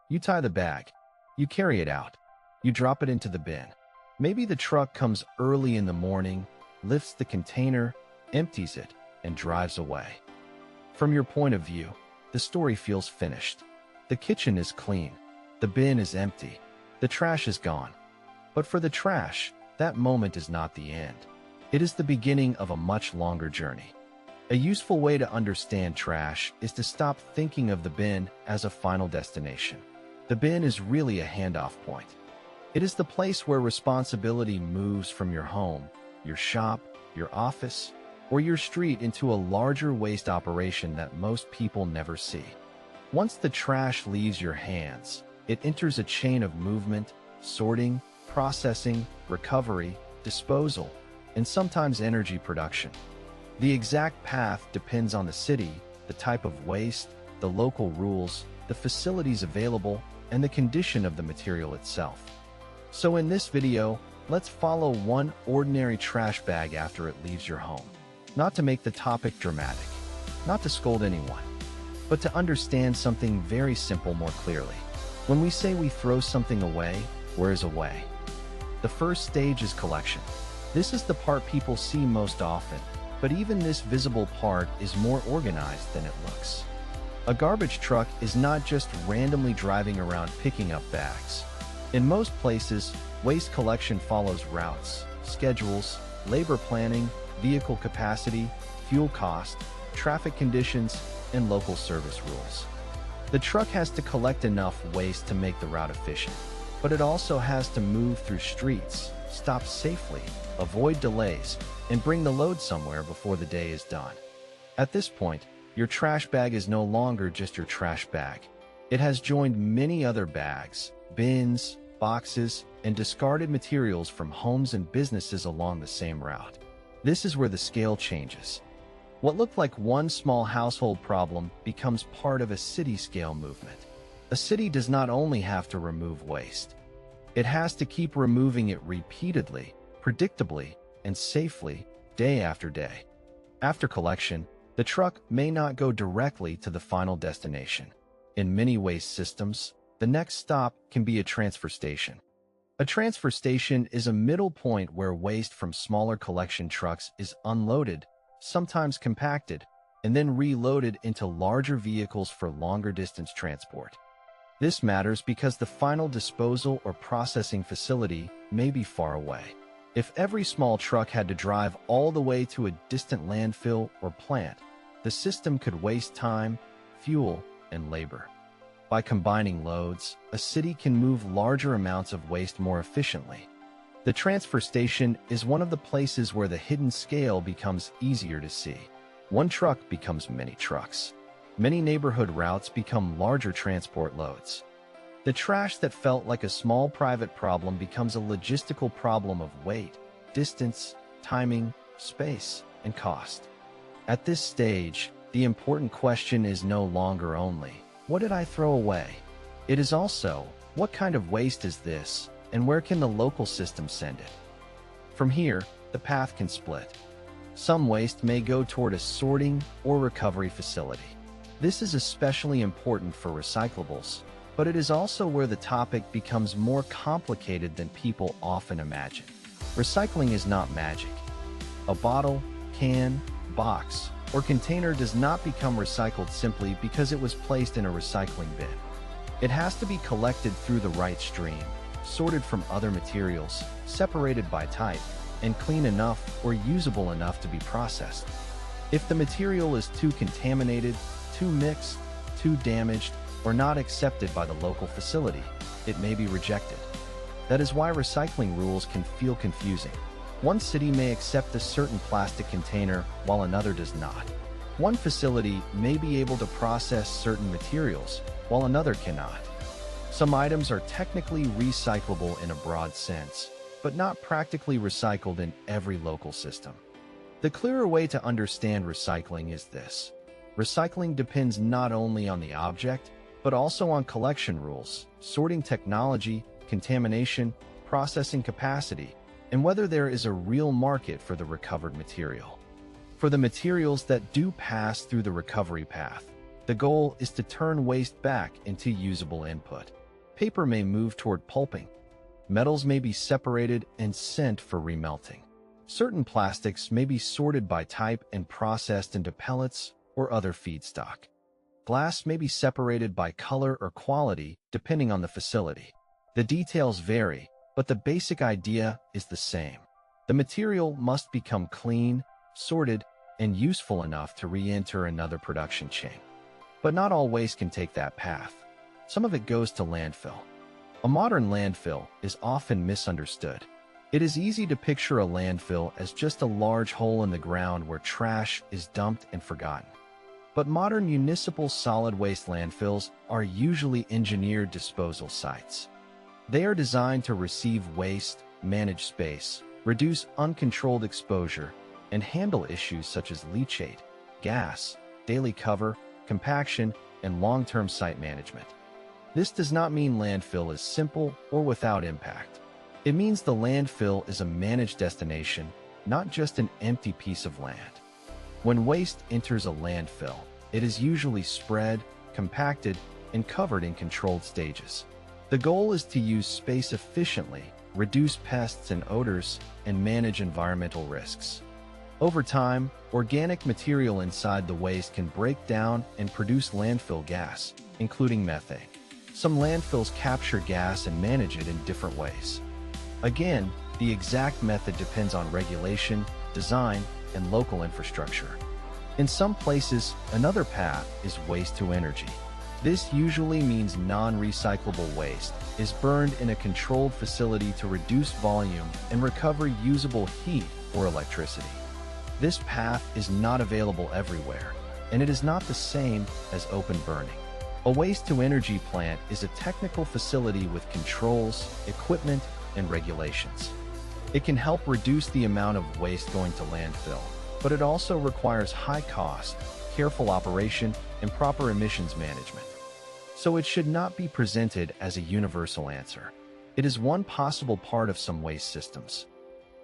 You tie the bag. You carry it out. You drop it into the bin. Maybe the truck comes early in the morning, lifts the container, empties it, and drives away. From your point of view, the story feels finished. The kitchen is clean. The bin is empty. The trash is gone. But for the trash, that moment is not the end. It is the beginning of a much longer journey. A useful way to understand trash is to stop thinking of the bin as a final destination. The bin is really a handoff point. It is the place where responsibility moves from your home, your shop, your office, or your street into a larger waste operation that most people never see. Once the trash leaves your hands, it enters a chain of movement, sorting, processing, recovery, disposal, and sometimes energy production. The exact path depends on the city, the type of waste, the local rules, the facilities available, and the condition of the material itself. So in this video, let's follow one ordinary trash bag after it leaves your home. Not to make the topic dramatic, not to scold anyone, but to understand something very simple more clearly. When we say we throw something away, where is away? The first stage is collection. This is the part people see most often, but even this visible part is more organized than it looks. A garbage truck is not just randomly driving around picking up bags. In most places, waste collection follows routes, schedules, labor planning, vehicle capacity, fuel cost, traffic conditions, and local service rules. The truck has to collect enough waste to make the route efficient, but it also has to move through streets, stop safely, avoid delays, and bring the load somewhere before the day is done. At this point, your trash bag is no longer just your trash bag. It has joined many other bags, bins, boxes, and discarded materials from homes and businesses along the same route. This is where the scale changes. What looked like one small household problem becomes part of a city-scale movement. A city does not only have to remove waste. It has to keep removing it repeatedly, predictably, and safely, day after day. After collection, the truck may not go directly to the final destination. In many waste systems, the next stop can be a transfer station. A transfer station is a middle point where waste from smaller collection trucks is unloaded, sometimes compacted, and then reloaded into larger vehicles for longer distance transport. This matters because the final disposal or processing facility may be far away. If every small truck had to drive all the way to a distant landfill or plant, the system could waste time, fuel, and labor. By combining loads, a city can move larger amounts of waste more efficiently. The transfer station is one of the places where the hidden scale becomes easier to see. One truck becomes many trucks. Many neighborhood routes become larger transport loads. The trash that felt like a small private problem becomes a logistical problem of weight, distance, timing, space, and cost. At this stage, the important question is no longer only, what did I throw away? It is also, what kind of waste is this, and where can the local system send it? From here, the path can split. Some waste may go toward a sorting or recovery facility. This is especially important for recyclables, but it is also where the topic becomes more complicated than people often imagine. Recycling is not magic. A bottle, can, box, or container does not become recycled simply because it was placed in a recycling bin. It has to be collected through the right stream, sorted from other materials, separated by type, and clean enough or usable enough to be processed. If the material is too contaminated, too mixed, too damaged, or not accepted by the local facility, it may be rejected. That is why recycling rules can feel confusing. One city may accept a certain plastic container while another does not. One facility may be able to process certain materials while another cannot. Some items are technically recyclable in a broad sense, but not practically recycled in every local system. The clearer way to understand recycling is this. Recycling depends not only on the object, but also on collection rules, sorting technology, contamination, processing capacity, and whether there is a real market for the recovered material. For the materials that do pass through the recovery path, The goal is to turn waste back into usable input. Paper may move toward pulping. Metals may be separated and sent for remelting. Certain plastics may be sorted by type and processed into pellets or other feedstock. Glass may be separated by color or quality depending on the facility. The details vary, but the basic idea is the same. The material must become clean, sorted, and useful enough to re-enter another production chain. But not all waste can take that path. Some of it goes to landfill. A modern landfill is often misunderstood. It is easy to picture a landfill as just a large hole in the ground where trash is dumped and forgotten. But modern municipal solid waste landfills are usually engineered disposal sites. They are designed to receive waste, manage space, reduce uncontrolled exposure, and handle issues such as leachate, gas, daily cover, compaction, and long-term site management. This does not mean landfill is simple or without impact. It means the landfill is a managed destination, not just an empty piece of land. When waste enters a landfill, it is usually spread, compacted, and covered in controlled stages. The goal is to use space efficiently, reduce pests and odors, and manage environmental risks. Over time, organic material inside the waste can break down and produce landfill gas, including methane. Some landfills capture gas and manage it in different ways. Again, the exact method depends on regulation, design, and local infrastructure. In some places, another path is waste to energy. This usually means non-recyclable waste is burned in a controlled facility to reduce volume and recover usable heat or electricity. This path is not available everywhere, and it is not the same as open burning. A waste-to-energy plant is a technical facility with controls, equipment, and regulations. It can help reduce the amount of waste going to landfill, but it also requires high cost, careful operation, and proper emissions management. So it should not be presented as a universal answer. It is one possible part of some waste systems.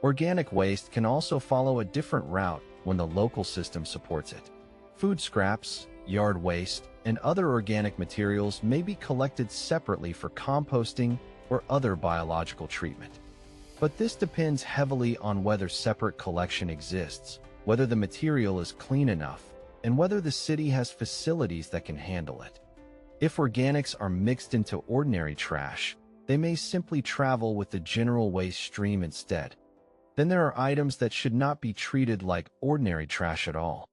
Organic waste can also follow a different route when the local system supports it. Food scraps, yard waste, and other organic materials may be collected separately for composting or other biological treatment. But this depends heavily on whether separate collection exists, whether the material is clean enough, and whether the city has facilities that can handle it. If organics are mixed into ordinary trash, they may simply travel with the general waste stream instead. Then there are items that should not be treated like ordinary trash at all.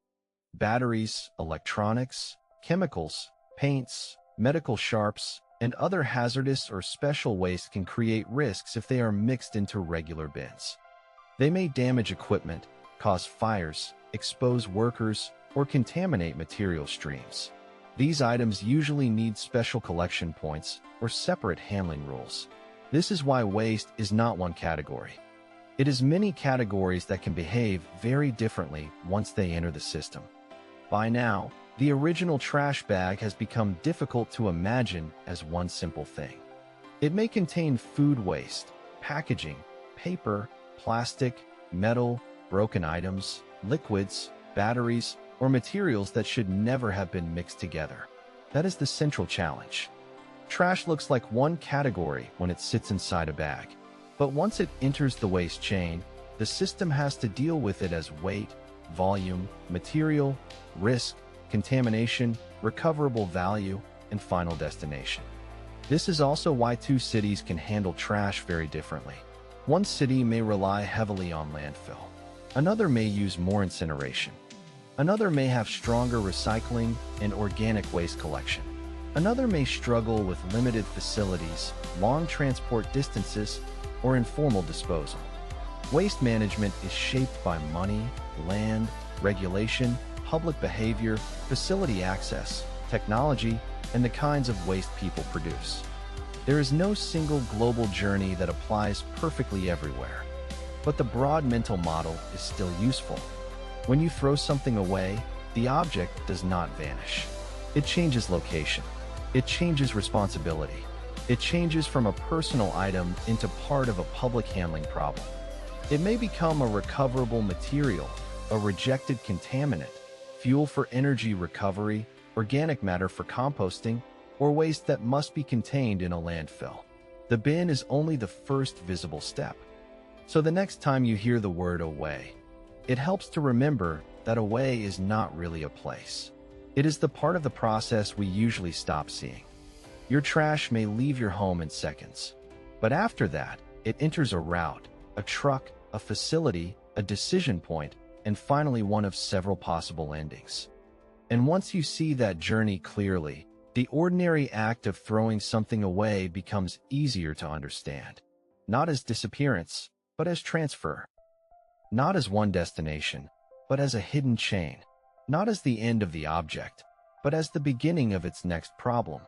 Batteries, electronics, chemicals, paints, medical sharps, and other hazardous or special waste can create risks if they are mixed into regular bins. They may damage equipment, cause fires, expose workers, or contaminate material streams. These items usually need special collection points or separate handling rules. This is why waste is not one category. It is many categories that can behave very differently once they enter the system. By now, the original trash bag has become difficult to imagine as one simple thing. It may contain food waste, packaging, paper, plastic, metal, broken items, liquids, batteries, or materials that should never have been mixed together. That is the central challenge. Trash looks like one category when it sits inside a bag. But once it enters the waste chain, the system has to deal with it as weight, volume, material, risk, contamination, recoverable value, and final destination. This is also why two cities can handle trash very differently. One city may rely heavily on landfill. Another may use more incineration. Another may have stronger recycling and organic waste collection. Another may struggle with limited facilities, long transport distances, or informal disposal. Waste management is shaped by money, land, regulation, public behavior, facility access, technology, and the kinds of waste people produce. There is no single global journey that applies perfectly everywhere, but the broad mental model is still useful. When you throw something away, the object does not vanish. It changes location. It changes responsibility. It changes from a personal item into part of a public handling problem. It may become a recoverable material, a rejected contaminant, fuel for energy recovery, organic matter for composting, or waste that must be contained in a landfill. The bin is only the first visible step. So the next time you hear the word away, it helps to remember that away is not really a place. It is the part of the process we usually stop seeing. Your trash may leave your home in seconds, but after that, it enters a route, a truck, a facility, a decision point, and finally one of several possible endings. And once you see that journey clearly, the ordinary act of throwing something away becomes easier to understand. Not as disappearance, but as transfer. Not as one destination, but as a hidden chain. Not as the end of the object, but as the beginning of its next problem.